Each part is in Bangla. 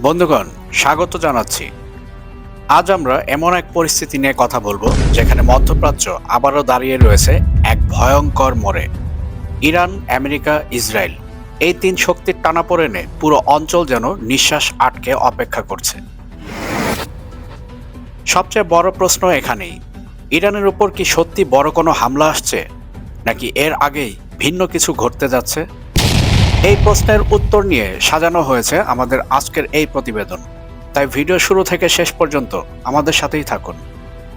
বন্ধুগণ, স্বাগত জানাচ্ছি। আজ আমরা এমন এক পরিস্থিতি নিয়ে কথা বলবো যেখানে মধ্যপ্রাচ্য আবারও দাঁড়িয়ে রয়েছে এক ভয়ঙ্কর মোড়ে। ইরান, আমেরিকা, ইসরায়েল এই তিন শক্তির টানাপোড়েনে পুরো অঞ্চল যেন নিঃশ্বাস আটকে অপেক্ষা করছে। সবচেয়ে বড় প্রশ্ন এখানেই, ইরানের উপর কি সত্যি বড় কোনো হামলা আসছে, নাকি এর আগেই ভিন্ন কিছু ঘটতে যাচ্ছে? এই প্রশ্নের উত্তর নিয়ে সাজানো হয়েছে আমাদের আজকের এই প্রতিবেদন। তাই ভিডিও শুরু থেকে শেষ পর্যন্ত আমাদের সাথেই থাকুন।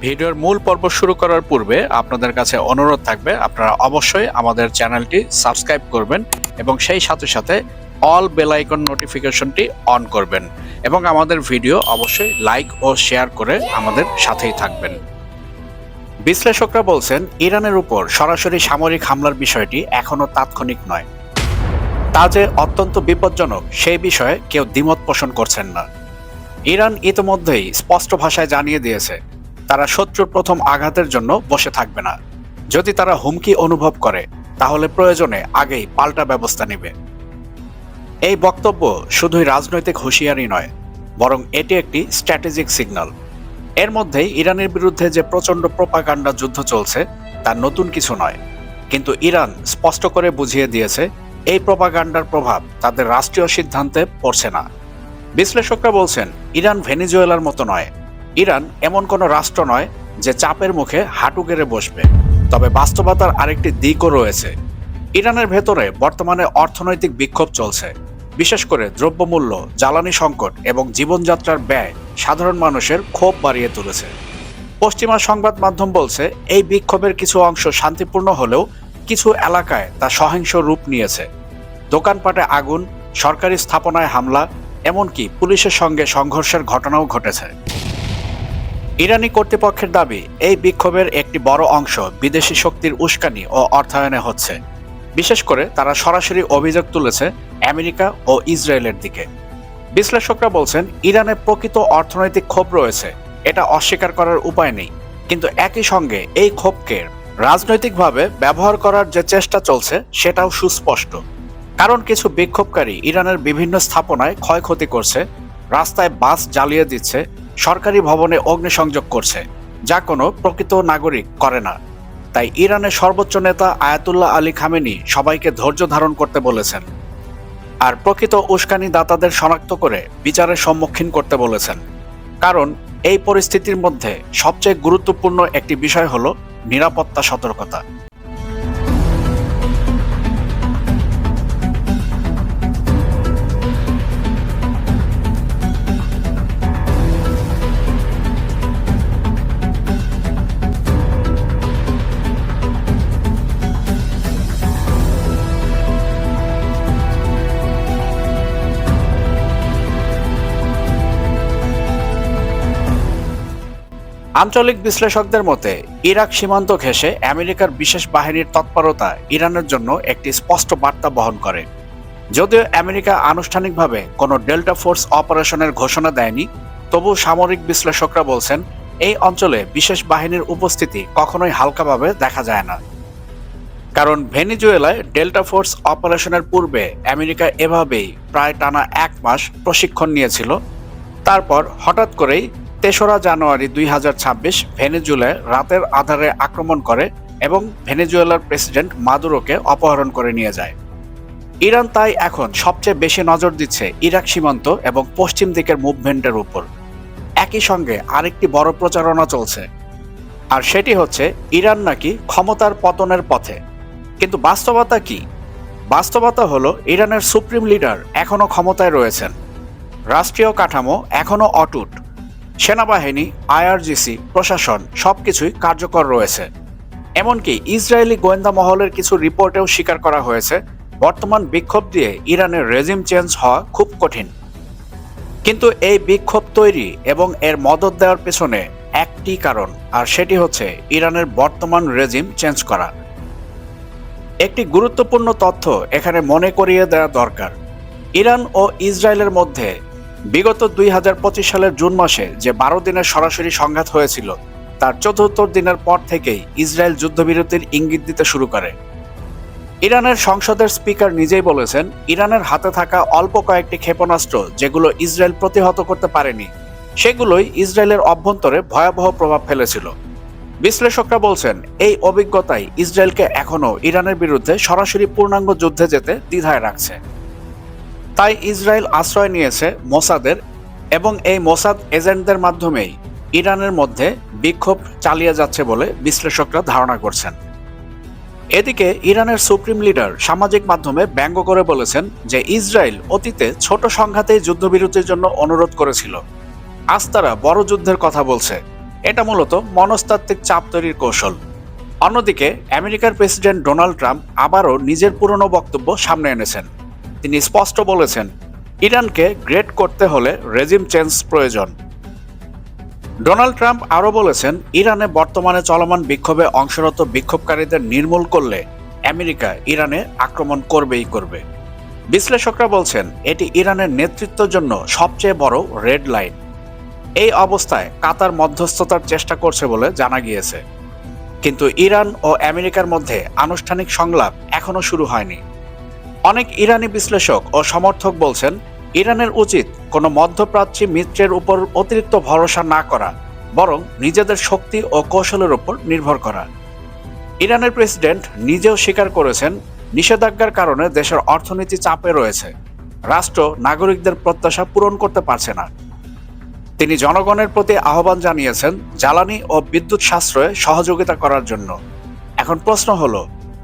ভিডিওর মূল পর্ব শুরু করার পূর্বে আপনাদের কাছে অনুরোধ থাকবে আপনারা অবশ্যই আমাদের চ্যানেলটি সাবস্ক্রাইব করবেন এবং সেই সাথে সাথে অল বেল আইকন নোটিফিকেশনটি অন করবেন এবং আমাদের ভিডিও অবশ্যই লাইক ও শেয়ার করে আমাদের সাথেই থাকবেন। বিশ্লেষকরা বলছেন, ইরানের উপর সরাসরি সামরিক হামলার বিষয়টি এখনো তাৎক্ষণিক নয়। তা যে অত্যন্ত বিপজ্জনক সেই বিষয়ে কেউ দ্বিমত পোষণ করছেন না। ইরান ইতোমধ্যেই স্পষ্ট ভাষায় জানিয়ে দিয়েছে তারা শত্রুর প্রথম আঘাতের জন্য বসে থাকবে না। যদি তারা হুমকি অনুভব করে তাহলে প্রয়োজনে আগেই পাল্টা ব্যবস্থা নেবে। এই বক্তব্য শুধুই রাজনৈতিক হুঁশিয়ারি নয়, বরং এটি একটি স্ট্র্যাটেজিক সিগন্যাল। এর মধ্যেই ইরানের বিরুদ্ধে যে প্রচণ্ড প্রোপাগান্ডা যুদ্ধ চলছে তা নতুন কিছু নয়, কিন্তু ইরান স্পষ্ট করে বুঝিয়ে দিয়েছে এই প্রোপাগান্ডার প্রভাব তাদের রাষ্ট্রীয় সিদ্ধান্তে পড়ছে না। বিশ্লেষকরা বলছেন, ইরান ভেনেজুয়েলার মতো নয়। ইরান এমন কোনো রাষ্ট্র নয় যে চাপের মুখে হাঁটু গেড়ে বসবে। তবে বাস্তবতার আরেকটি দিকও রয়েছে। ইরানের ভেতরে বর্তমানে অর্থনৈতিক বিক্ষোভ চলছে। বিশেষ করে দ্রব্যমূল্য, জ্বালানি সংকট এবং জীবনযাত্রার ব্যয় সাধারণ মানুষের ক্ষোভ বাড়িয়ে তুলেছে। পশ্চিমা সংবাদ মাধ্যম বলছে, এই বিক্ষোভের কিছু অংশ শান্তিপূর্ণ হলেও কিছু এলাকায় তা সহিংস রূপ নিয়েছে। দোকানপাটে আগুন, সরকারি স্থাপনায় হামলা, এমনকি পুলিশের সঙ্গে সংঘর্ষের ঘটনাও ঘটেছে। ইরানি কর্তৃপক্ষের দাবি, এই বিক্ষোভের একটি বড় অংশ বিদেশি শক্তির উস্কানি ও অর্থায়নে হচ্ছে। বিশেষ করে তারা সরাসরি অভিযোগ তুলেছে আমেরিকা ও ইসরায়েলের দিকে। বিশ্লেষকরা বলছেন, ইরানে প্রকৃত অর্থনৈতিক ক্ষোভ রয়েছে, এটা অস্বীকার করার উপায় নেই। কিন্তু একই সঙ্গে এই ক্ষোভকে রাজনৈতিকভাবে ব্যবহার করার যে চেষ্টা চলছে সেটাও সুস্পষ্ট। কারণ কিছু বিক্ষোভকারী ইরানের বিভিন্ন স্থাপনায় ক্ষয়ক্ষতি করছে, রাস্তায় বাস জ্বালিয়ে দিচ্ছে, সরকারি ভবনে অগ্নিসংযোগ করছে, যা কোনো প্রকৃত নাগরিক করে না। তাই ইরানের সর্বোচ্চ নেতা আয়াতুল্লাহ আলী খামেনি সবাইকে ধৈর্য ধারণ করতে বলেছেন, আর প্রকৃত উস্কানিদাতাদের শনাক্ত করে বিচারের সম্মুখীন করতে বলেছেন। কারণ এই পরিস্থিতির মধ্যে সবচেয়ে গুরুত্বপূর্ণ একটি বিষয় হলো নিরাপত্তা সতর্কতা। আঞ্চলিক বিশ্লেষকদের মতে, ইরাক সীমান্ত ঘেঁষে আমেরিকার বিশেষ বাহিনীর তৎপরতা ইরানের জন্য একটি স্পষ্ট বার্তা বহন করে। যদিও আমেরিকা আনুষ্ঠানিকভাবে কোনো ডেল্টা ফোর্স অপারেশনের ঘোষণা দেয়নি, তবু সামরিক বিশ্লেষকরা বলছেন এই অঞ্চলে বিশেষ বাহিনীর উপস্থিতি কখনোই হালকাভাবে দেখা যায় না। কারণ ভেনেজুয়েলায় ডেল্টা ফোর্স অপারেশনের পূর্বে আমেরিকা এভাবেই প্রায় টানা 1 মাস প্রশিক্ষণ নিয়েছিল। তারপর হঠাৎ করেই ৩রা জানুয়ারি ২০২৬ ভেনেজুয়েলায় রাতের আঁধারে আক্রমণ করে এবং ভেনেজুয়েলার প্রেসিডেন্ট মাদুরোকে অপহরণ করে নিয়ে যায়। ইরান তাই এখন সবচেয়ে বেশি নজর দিচ্ছে ইরাক সীমান্ত এবং পশ্চিম দিকের মুভমেন্টের উপর। একই সঙ্গে আরেকটি বড় প্রচারণা চলছে, আর সেটি হচ্ছে ইরান নাকি ক্ষমতার পতনের পথে। কিন্তু বাস্তবতা কি? বাস্তবতা হলো, ইরানের সুপ্রিম লিডার এখনও ক্ষমতায় রয়েছেন, রাষ্ট্রীয় কাঠামো এখনও অটুট, সেনাবাহিনী, আইআরজিসি, প্রশাসন সবকিছুই কার্যকর রয়েছে। এমনকি ইসরায়েলি গোয়েন্দা মহলের কিছু রিপোর্টেও স্বীকার করা হয়েছে বর্তমান বিক্ষোভ দিয়ে ইরানের রেজিম চেঞ্জ হওয়া খুব কঠিন। কিন্তু এই বিক্ষোভ তৈরি এবং এর মদদ দেওয়ার পেছনে একটি কারণ, আর সেটি হচ্ছে ইরানের বর্তমান রেজিম চেঞ্জ করা। একটি গুরুত্বপূর্ণ তথ্য এখানে মনে করিয়ে দেওয়া দরকার। ইরান ও ইসরায়েলের মধ্যে বিগত ২০২৫ সালের জুন মাসে যে ১২ দিনের সরাসরি সংঘাত হয়েছিল, তার ৭৪ দিনের পর থেকেই ইসরায়েল যুদ্ধবিরতির ইঙ্গিত দিতে শুরু করে। ইরানের সংসদের স্পিকার নিজেই বলেছেন, ইরানের হাতে থাকা অল্প কয়েকটি ক্ষেপণাস্ত্র যেগুলো ইসরায়েল প্রতিহত করতে পারেনি, সেগুলোই ইসরায়েলের অভ্যন্তরে ভয়াবহ প্রভাব ফেলেছিল। বিশ্লেষকরা বলছেন, এই অভিজ্ঞতাই ইসরায়েলকে এখনও ইরানের বিরুদ্ধে সরাসরি পূর্ণাঙ্গ যুদ্ধে যেতে দ্বিধায় রাখছে। তাই ইসরায়েল আশ্রয় নিয়েছে মোসাদের এবং এই মোসাদ এজেন্টদের মাধ্যমেই ইরানের মধ্যে বিক্ষোভ চালিয়ে যাচ্ছে বলে বিশ্লেষকরা ধারণা করছেন। এদিকে ইরানের সুপ্রিম লিডার সামাজিক মাধ্যমে ব্যঙ্গ করে বলেছেন যে ইসরায়েল অতীতে ছোট সংঘাতেই যুদ্ধবিরতির জন্য অনুরোধ করেছিল, আজ তারা বড় যুদ্ধের কথা বলছে। এটা মূলত মনস্তাত্ত্বিক চাপ তৈরির কৌশল। অন্যদিকে আমেরিকার প্রেসিডেন্ট ডোনাল্ড ট্রাম্প আবারও নিজের পুরনো বক্তব্য সামনে এনেছেন। তিনি স্পষ্ট বলেছেন, ইরানকে গ্রেড করতে হলে রেজিম চেঞ্জ প্রয়োজন। ডোনাল্ড ট্রাম্প আরও বলেছেন, ইরানে বর্তমানে চলমান বিক্ষোভে অংশরত বিক্ষোভকারীদের নির্মূল করলে আমেরিকা ইরানে আক্রমণ করবেই করবে। বিশ্লেষকরা বলছেন, এটি ইরানের নেতৃত্বের জন্য সবচেয়ে বড় রেড লাইন। এই অবস্থায় কাতার মধ্যস্থতার চেষ্টা করছে বলে জানা গিয়েছে, কিন্তু ইরান ও আমেরিকার মধ্যে আনুষ্ঠানিক সংলাপ এখনো শুরু হয়নি। অনেক ইরানি বিশ্লেষক ও সমর্থক বলছেন, ইরানের উচিত কোনো মধ্যপ্রাচ্যী মিত্রের উপর অতিরিক্ত ভরসা না করা, বরং নিজেদের শক্তি ও কৌশলের উপর নির্ভর করা। ইরানের প্রেসিডেন্ট নিজেও স্বীকার করেছেন, নিষেধাজ্ঞার কারণে দেশের অর্থনীতি চাপে রয়েছে, রাষ্ট্র নাগরিকদের প্রত্যাশা পূরণ করতে পারছে না। তিনি জনগণের প্রতি আহ্বান জানিয়েছেন জ্বালানি ও বিদ্যুৎ সাশ্রয়ে সহযোগিতা করার জন্য। এখন প্রশ্ন হলো,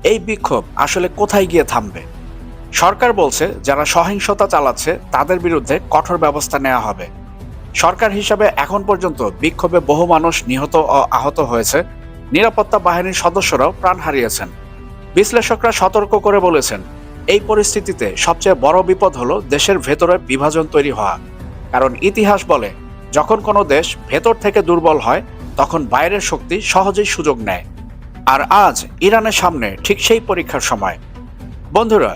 এই বিক্ষোভ আসলে কোথায় গিয়ে থামবে? সরকার বলছে, যারা সহিংসতা চালাচ্ছে তাদের বিরুদ্ধে কঠোর ব্যবস্থা নেওয়া হবে। সরকার হিসাবে এখন পর্যন্ত বিক্ষোভে বহু মানুষ নিহত ও আহত হয়েছে, নিরাপত্তা বাহিনীর সদস্যরাও প্রাণ হারিয়েছেন। বিশ্লেষকরা সতর্ক করে বলেছেন, এই পরিস্থিতিতে সবচেয়ে বড় বিপদ হলো দেশের ভেতরে বিভাজন তৈরি হওয়া। কারণ ইতিহাস বলে, যখন কোনো দেশ ভেতর থেকে দুর্বল হয় তখন বাইরের শক্তি সহজেই সুযোগ নেয়। আর আজ ইরানের সামনে ঠিক সেই পরীক্ষার সময়। বন্ধুরা,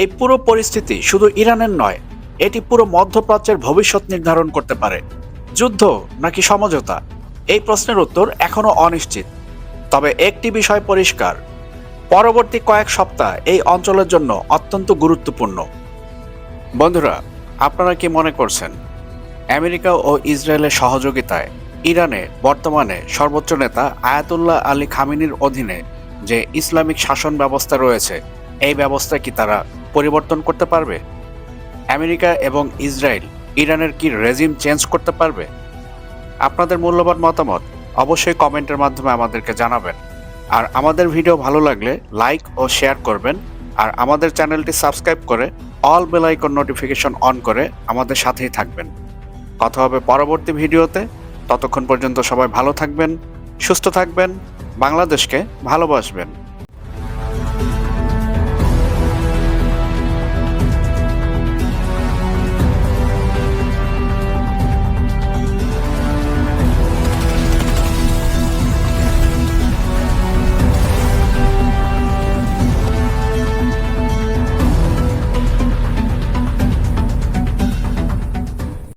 এই পুরো পরিস্থিতি শুধু ইরানের নয়, এটি পুরো মধ্যপ্রাচ্যের ভবিষ্যৎ নির্ধারণ করতে পারে। যুদ্ধ নাকি সমঝোতা, এই প্রশ্নের উত্তর এখনো অনিশ্চিত। তবে একটি বিষয় পরিষ্কার, পরবর্তী কয়েক সপ্তাহ এই অঞ্চলের জন্য অত্যন্ত গুরুত্বপূর্ণ। বন্ধুরা, আপনারা কি মনে করছেন, আমেরিকা ও ইসরায়েলের সহযোগিতায় ইরানে বর্তমানে সর্বোচ্চ নেতা আয়াতুল্লাহ আলী খামেনির অধীনে যে ইসলামিক শাসন ব্যবস্থা রয়েছে, এই ব্যবস্থা কি তারা পরিবর্তন করতে পারবে? আমেরিকা এবং ইসরায়েল ইরানের কি রেজিম চেঞ্জ করতে পারবে? আপনাদের মূল্যবান মতামত অবশ্যই কমেন্টের মাধ্যমে আমাদেরকে জানাবেন। আর আমাদের ভিডিও ভালো লাগলে লাইক ও শেয়ার করবেন। আর আমাদের চ্যানেলটি সাবস্ক্রাইব করে all bell icon notification on করে আমাদের সাথেই থাকবেন। কথা হবে পরবর্তী ভিডিওতে। ততক্ষণ পর্যন্ত সবাই ভালো থাকবেন, সুস্থ থাকবেন, বাংলাদেশকে ভালোবাসবেন।